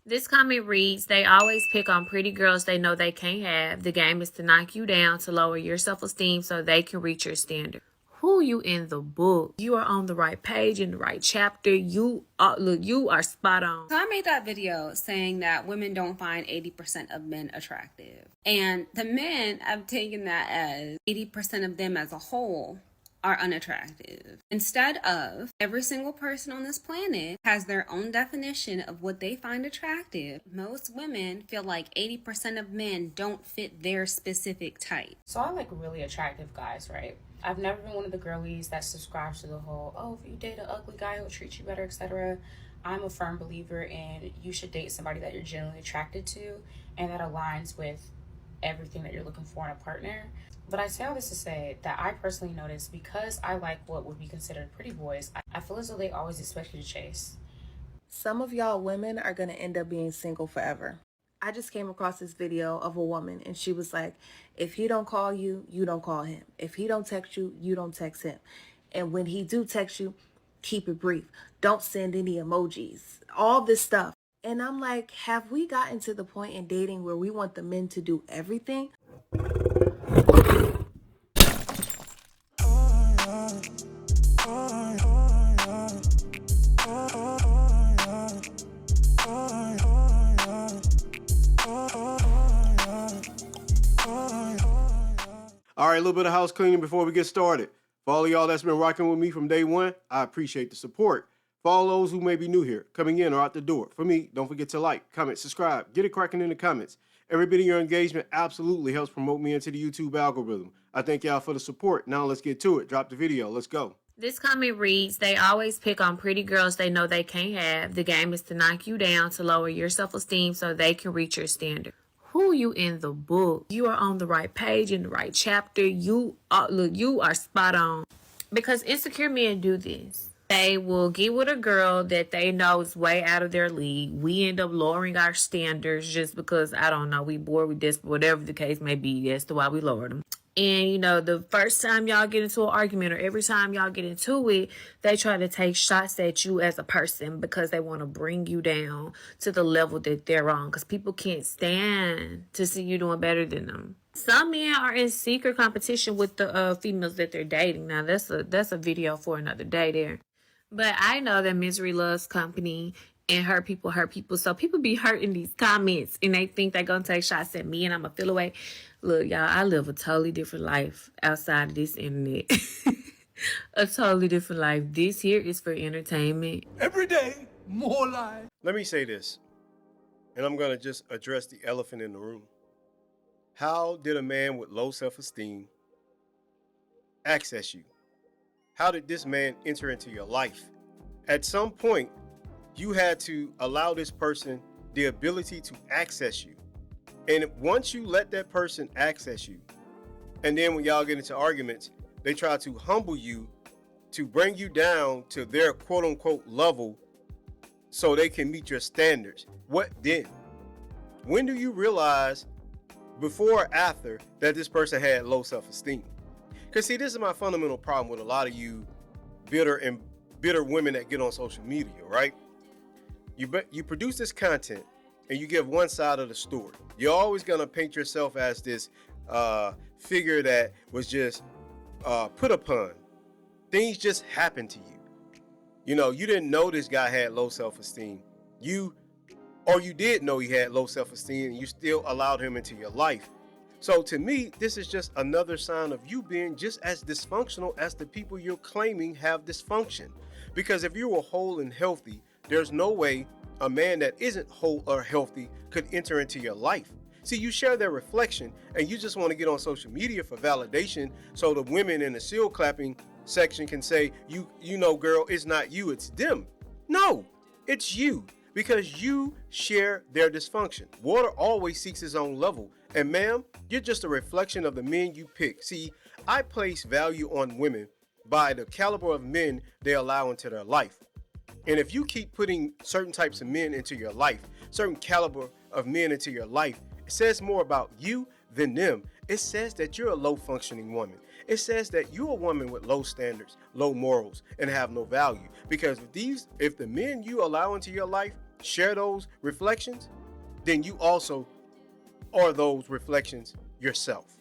This comment reads, they always pick on pretty girls they know they can't have. The game is to knock you down, to lower your self-esteem so they can reach your standard. Who you in the book? You are on the right page, in the right chapter. You are spot on. So I made that video saying that women don't find 80% of men attractive. And the men, I've taken that as 80% of them as a whole are unattractive. Instead of every single person on this planet has their own definition of what they find attractive, most women feel like 80% of men don't fit their specific type. So I like really attractive guys, right? I've never been one of the girlies that subscribes to the whole, oh, if you date an ugly guy, he'll treat you better, etc. I'm a firm believer in you should date somebody that you're genuinely attracted to and that aligns with everything that you're looking for in a partner. But I say all this to say that I personally notice because I like what would be considered pretty boys, I feel as though they always expect you to chase. Some of y'all women are going to end up being single forever. I just came across this video of a woman and she was like, if he don't call you, you don't call him. If he don't text you, you don't text him. And when he do text you, keep it brief. Don't send any emojis. All this stuff. And I'm like, have we gotten to the point in dating where we want the men to do everything? All right, a little bit of house cleaning before we get started. For all of y'all that's been rocking with me from day one, I appreciate the support. For all those who may be new here, coming in or out the door, for me, don't forget to like, comment, subscribe, get it cracking in the comments. Every bit of your engagement absolutely helps promote me into the YouTube algorithm. I thank y'all for the support. Now let's get to it. Drop the video. Let's go. This comment reads, they always pick on pretty girls they know they can't have. The game is to knock you down, to lower your self-esteem so they can reach your standard. Who you in the book? You are on the right page, in the right chapter. You are spot on. Because insecure men do this. They will get with a girl that they know is way out of their league. We end up lowering our standards just because, I don't know, we bored, we desperate, whatever the case may be. That's why we lowered them. And, you know, the first time y'all get into an argument or every time y'all get into it, they try to take shots at you as a person because they want to bring you down to the level that they're on. Because people can't stand to see you doing better than them. Some men are in secret competition with the females that they're dating. Now, that's a video for another day there. But I know that misery loves company and hurt people. So people be hurting these comments and they think they're going to take shots at me and I'm going to feel away. Look, y'all, I live a totally different life outside of this internet. A totally different life. This here is for entertainment. Every day, more life. Let me say this, and I'm going to just address the elephant in the room. How did a man with low self-esteem access you? How did this man enter into your life? At some point, you had to allow this person the ability to access you. And once you let that person access you, and then when y'all get into arguments, they try to humble you to bring you down to their quote unquote level so they can meet your standards. What then? When do you realize, before or after, that this person had low self-esteem? Because see, this is my fundamental problem with a lot of you bitter women that get on social media, right? You produce this content and you give one side of the story. You're always going to paint yourself as this figure that was just put upon. Things just happened to you. You know, you didn't know this guy had low self-esteem. You did know he had low self-esteem and you still allowed him into your life. So to me, this is just another sign of you being just as dysfunctional as the people you're claiming have dysfunction. Because if you were whole and healthy, there's no way a man that isn't whole or healthy could enter into your life. See, you share their reflection and you just want to get on social media for validation so the women in the seal clapping section can say, you know, girl, it's not you, it's them. No, it's you, because you share their dysfunction. Water always seeks its own level. And ma'am, you're just a reflection of the men you pick. See, I place value on women by the caliber of men they allow into their life. And if you keep putting certain types of men into your life, certain caliber of men into your life, it says more about you than them. It says that you're a low functioning woman. It says that you're a woman with low standards, low morals, and have no value. Because if the men you allow into your life share those reflections, then you also are those reflections yourself.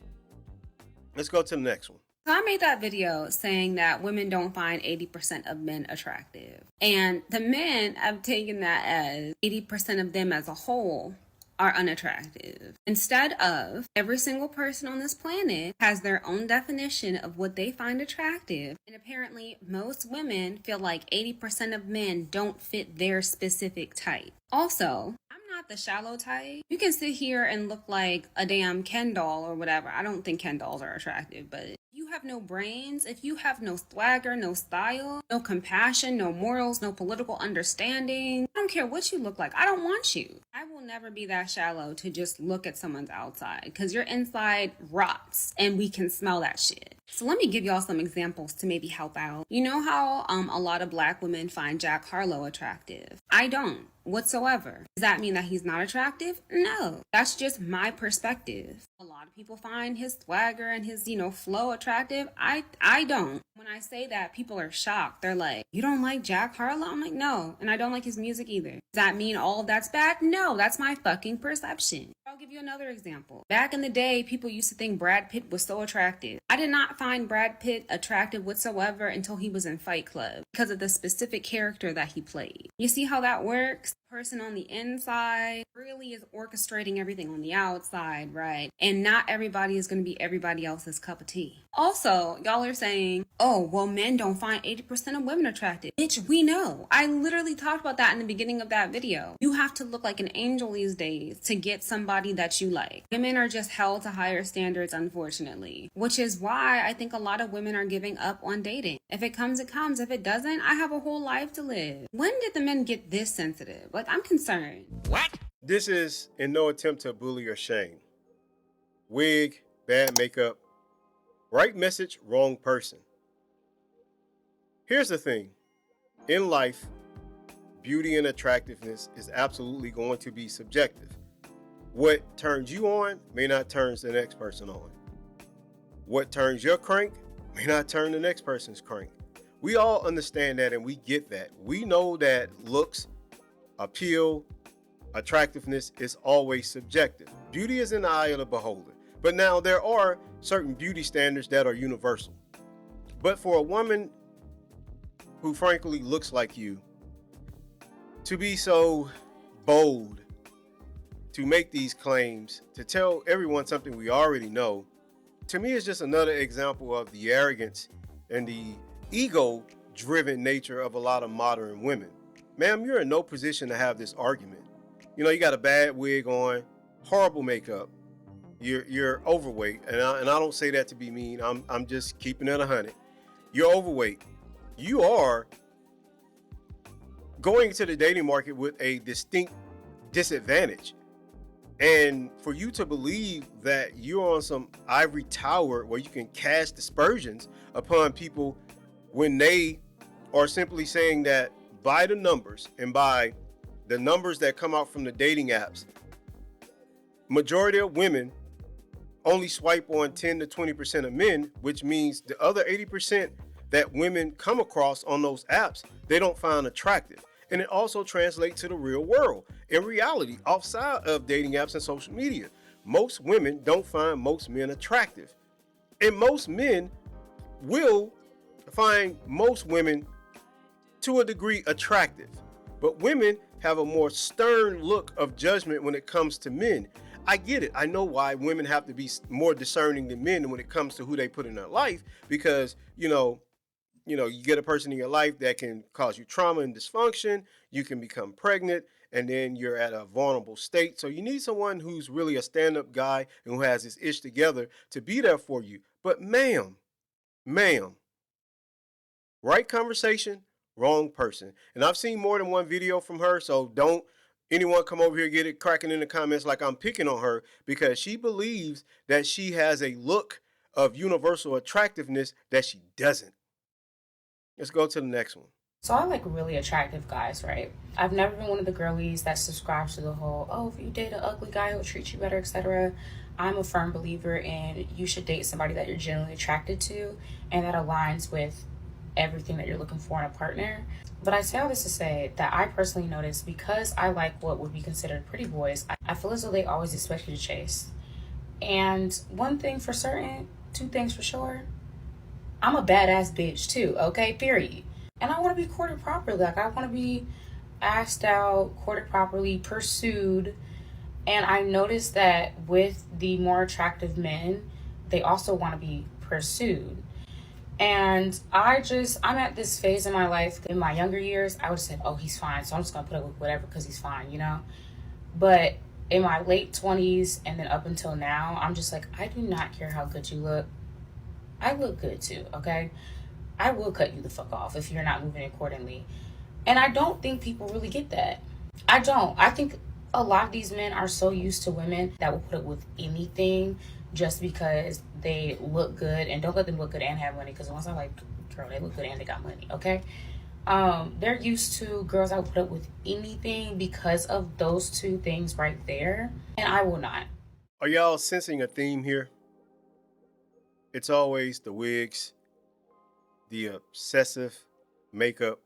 Let's go to the next one. So I made that video saying that women don't find 80% of men attractive. And the men have taken that as 80% of them as a whole are unattractive. Instead of every single person on this planet has their own definition of what they find attractive. And apparently most women feel like 80% of men don't fit their specific type. Also, I'm not the shallow type. You can sit here and look like a damn Ken doll or whatever. I don't think Ken dolls are attractive, but if you have no brains, if you have no swagger, no style, no compassion, no morals, no political understanding, I don't care what you look like. I don't want you. I will never be that shallow to just look at someone's outside because your inside rots and we can smell that shit. So let me give y'all some examples to maybe help out. You know how a lot of black women find Jack Harlow attractive? I don't whatsoever. Does that mean that he's not attractive? No, that's just my perspective. A lot of people find his swagger and his, flow attractive. I don't. When I say that, people are shocked. They're like, you don't like Jack Harlow? I'm like, no, and I don't like his music either. Does that mean all of that's bad? No, that's my fucking perception. I'll give you another example. Back in the day, people used to think Brad Pitt was so attractive. I did not find Brad Pitt attractive whatsoever until he was in Fight Club because of the specific character that he played. You see how that works? The person on the inside really is orchestrating everything on the outside, right? And not everybody is going to be everybody else's cup of tea. Also, y'all are saying, oh, well, men don't find 80% of women attractive. Bitch, we know. I literally talked about that in the beginning of that video. You have to look like an angel these days to get somebody that you like. Women are just held to higher standards, unfortunately, which is why I think a lot of women are giving up on dating. If it comes, it comes. If it doesn't, I have a whole life to live. When did the men get this sensitive? Like, I'm concerned. What? This is in no attempt to bully or shame. Wig, bad makeup, right message, wrong person. Here's the thing. In life, beauty and attractiveness is absolutely going to be subjective. What turns you on may not turn the next person on. What turns your crank may not turn the next person's crank. We all understand that and we get that. We know that looks, appeal, attractiveness is always subjective. Beauty is in the eye of the beholder. But now there are certain beauty standards that are universal. But for a woman who frankly looks like you to be so bold to make these claims, to tell everyone something we already know, to me is just another example of the arrogance and the ego-driven nature of a lot of modern women. Ma'am, you're in no position to have this argument. You got a bad wig on, horrible makeup, you're overweight, and I don't say that to be mean. I'm just keeping it 100. You're overweight. You are going into the dating market with a distinct disadvantage. And for you to believe that you're on some ivory tower where you can cast aspersions upon people when they are simply saying that by the numbers and by the numbers that come out from the dating apps, majority of women only swipe on 10 to 20% of men, which means the other 80% that women come across on those apps, they don't find attractive. And it also translates to the real world. In reality, outside of dating apps and social media, most women don't find most men attractive. And most men will find most women to a degree attractive. But women have a more stern look of judgment when it comes to men. I get it. I know why women have to be more discerning than men when it comes to who they put in their life, because, you get a person in your life that can cause you trauma and dysfunction. You can become pregnant and then you're at a vulnerable state. So you need someone who's really a stand-up guy and who has his ish together to be there for you. But ma'am, right conversation, wrong person. And I've seen more than one video from her, so don't anyone come over here and get it cracking in the comments like I'm picking on her, because she believes that she has a look of universal attractiveness that she doesn't. Let's go to the next one. So I like really attractive guys, right? I've never been one of the girlies that subscribes to the whole, oh, if you date an ugly guy, he'll treat you better, etc. I'm a firm believer in you should date somebody that you're genuinely attracted to and that aligns with everything that you're looking for in a partner. But I say all this to say that I personally notice because I like what would be considered pretty boys, I feel as though they always expect you to chase. And one thing for certain, two things for sure, I'm a badass bitch too, okay? Period. And I want to be courted properly. Like, I want to be asked out, courted properly, pursued. And I noticed that with the more attractive men, they also want to be pursued. And I'm at this phase in my life. In my younger years, I would have said, oh, he's fine, so I'm just going to put up with whatever because he's fine, you know? But in my late 20s and then up until now, I'm just like, I do not care how good you look. I look good too, okay? I will cut you the fuck off if you're not moving accordingly. And I don't think people really get that. I don't. I think a lot of these men are so used to women that will put up with anything just because they look good. And don't let them look good and have money, because once I'm like, girl, they look good and they got money, okay? They're used to girls that will put up with anything because of those two things right there. And I will not. Are y'all sensing a theme here? It's always the wigs, the obsessive makeup,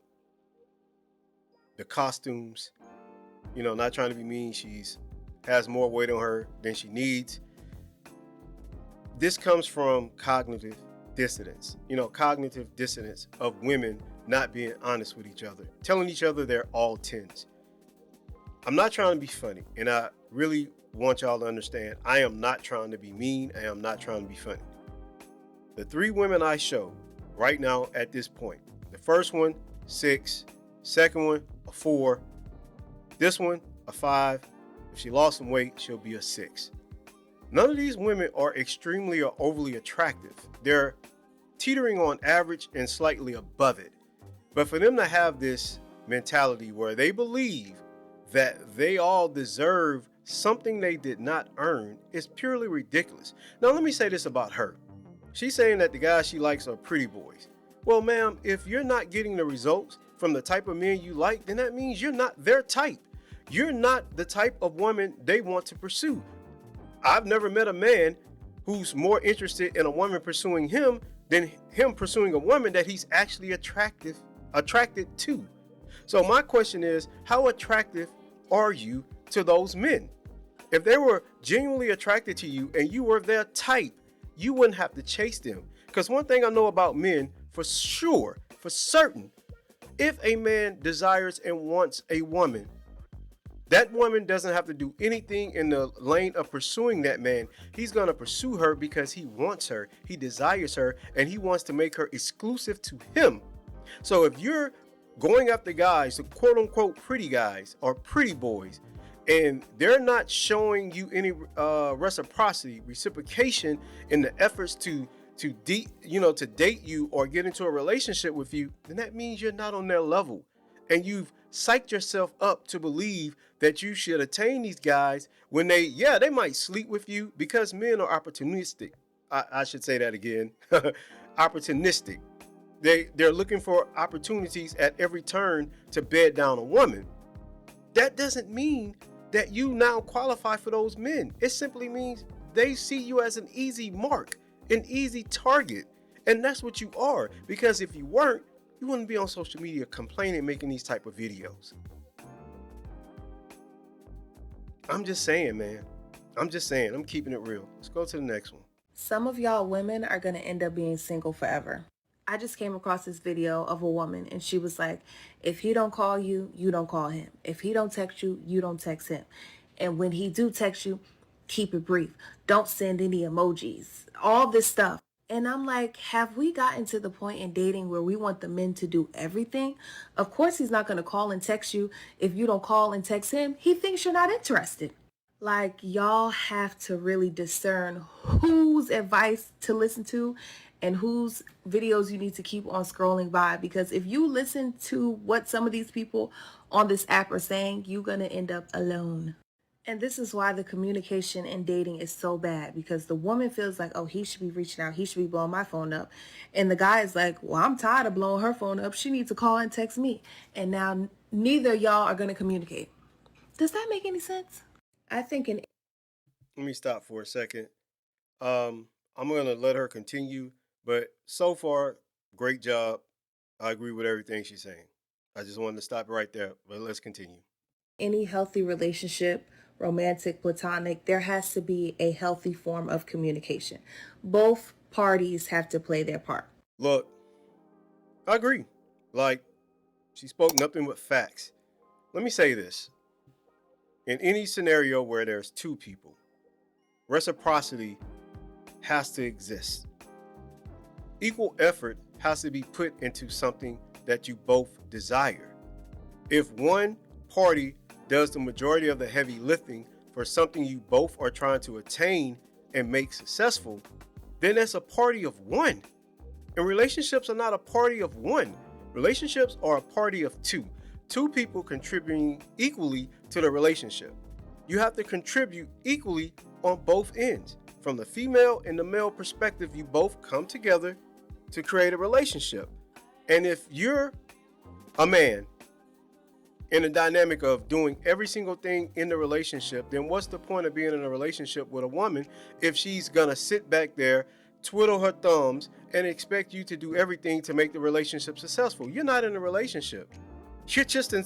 the costumes. You know, not trying to be mean, she's has more weight on her than she needs. This comes from cognitive dissonance. You know, cognitive dissonance of women not being honest with each other, telling each other they're all 10s. I'm not trying to be funny, and I really want y'all to understand, I am not trying to be mean. I am not trying to be funny. The 3 women I show right now at this point, the first one, 6, second one, a 4, this one, a 5. If she lost some weight, she'll be a 6. None of these women are extremely or overly attractive. They're teetering on average and slightly above it. But for them to have this mentality where they believe that they all deserve something they did not earn is purely ridiculous. Now, let me say this about her. She's saying that the guys she likes are pretty boys. Well, ma'am, if you're not getting the results from the type of men you like, then that means you're not their type. You're not the type of woman they want to pursue. I've never met a man who's more interested in a woman pursuing him than him pursuing a woman that he's actually attracted to. So my question is, how attractive are you to those men? If they were genuinely attracted to you and you were their type, you wouldn't have to chase them. Because one thing I know about men, for sure, for certain, if a man desires and wants a woman, that woman doesn't have to do anything in the lane of pursuing that man. He's going to pursue her because he wants her, he desires her, and he wants to make her exclusive to him. So if you're going after guys, the quote unquote pretty guys or pretty boys, and they're not showing you any reciprocation in the efforts to date you or get into a relationship with you, then that means you're not on their level. And you've psyched yourself up to believe that you should attain these guys when they might sleep with you, because men are opportunistic. I should say that again. Opportunistic. They're looking for opportunities at every turn to bed down a woman. That doesn't mean that you now qualify for those men. It simply means they see you as an easy mark, an easy target. And that's what you are. Because if you weren't, you wouldn't be on social media complaining, making these type of videos. I'm just saying, man. I'm just saying. I'm keeping it real. Let's go to the next one. Some of y'all women are going to end up being single forever. I just came across this video of a woman and she was like, if he don't call you, you don't call him. If he don't text you, you don't text him. And when he do text you, keep it brief. Don't send any emojis. All this stuff. And I'm like, have we gotten to the point in dating where we want the men to do everything? Of course, he's not going to call and text you. If you don't call and text him, he thinks you're not interested. Like, y'all have to really discern whose advice to listen to and whose videos you need to keep on scrolling by. Because if you listen to what some of these people on this app are saying, you're going to end up alone. And this is why the communication in dating is so bad, because the woman feels like, oh, he should be reaching out. He should be blowing my phone up. And the guy is like, well, I'm tired of blowing her phone up. She needs to call and text me. And now neither of y'all are going to communicate. Does that make any sense? I think Let me stop for a second. I'm going to let her continue. But so far, great job. I agree with everything she's saying. I just wanted to stop right there, but let's continue. Any healthy relationship, romantic, platonic, there has to be a healthy form of communication. Both parties have to play their part. Look, I agree. Like, she spoke nothing but facts. Let me say this. In any scenario where there's two people, reciprocity has to exist. Equal effort has to be put into something that you both desire. If one party does the majority of the heavy lifting for something you both are trying to attain and make successful, then that's a party of one. And relationships are not a party of one. Relationships are a party of two. Two people contributing equally to the relationship. You have to contribute equally on both ends. From the female and the male perspective, you both come together to create a relationship. And if you're a man in the dynamic of doing every single thing in the relationship, then what's the point of being in a relationship with a woman if she's gonna sit back there, twiddle her thumbs, and expect you to do everything to make the relationship successful? You're not in a relationship. You're just in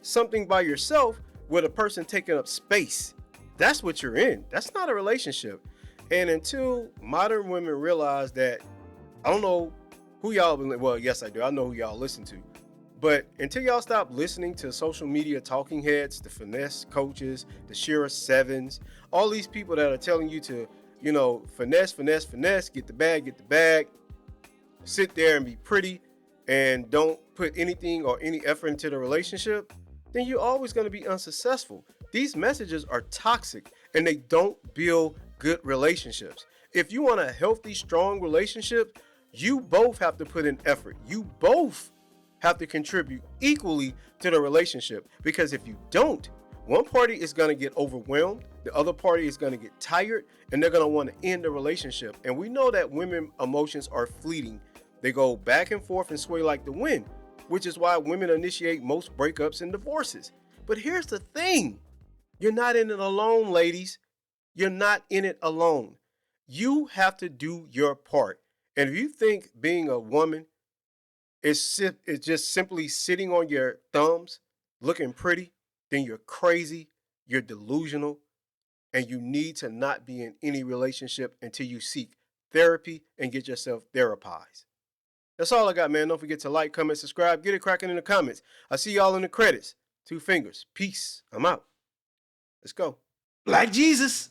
something by yourself with a person taking up space. That's what you're in. That's not a relationship. And until modern women realize that, I don't know who y'all, well, yes I do. I know who y'all listen to. But until y'all stop listening to social media talking heads, the finesse coaches, the Shira Sevens, all these people that are telling you to, finesse, get the bag, sit there and be pretty and don't put anything or any effort into the relationship, then you're always going to be unsuccessful. These messages are toxic and they don't build good relationships. If you want a healthy, strong relationship, you both have to put in effort. You both have to contribute equally to the relationship, because if you don't, one party is going to get overwhelmed, the other party is going to get tired, and they're going to want to end the relationship. And we know that women emotions are fleeting. They go back and forth and sway like the wind, which is why women initiate most breakups and divorces. But here's the thing. You're not in it alone, ladies. You're not in it alone. You have to do your part. And if you think being a woman is just simply sitting on your thumbs, looking pretty, then you're crazy, you're delusional, and you need to not be in any relationship until you seek therapy and get yourself therapized. That's all I got, man. Don't forget to like, comment, subscribe. Get it cracking in the comments. I'll see y'all in the credits. 2 fingers. Peace. I'm out. Let's go. Like Jesus.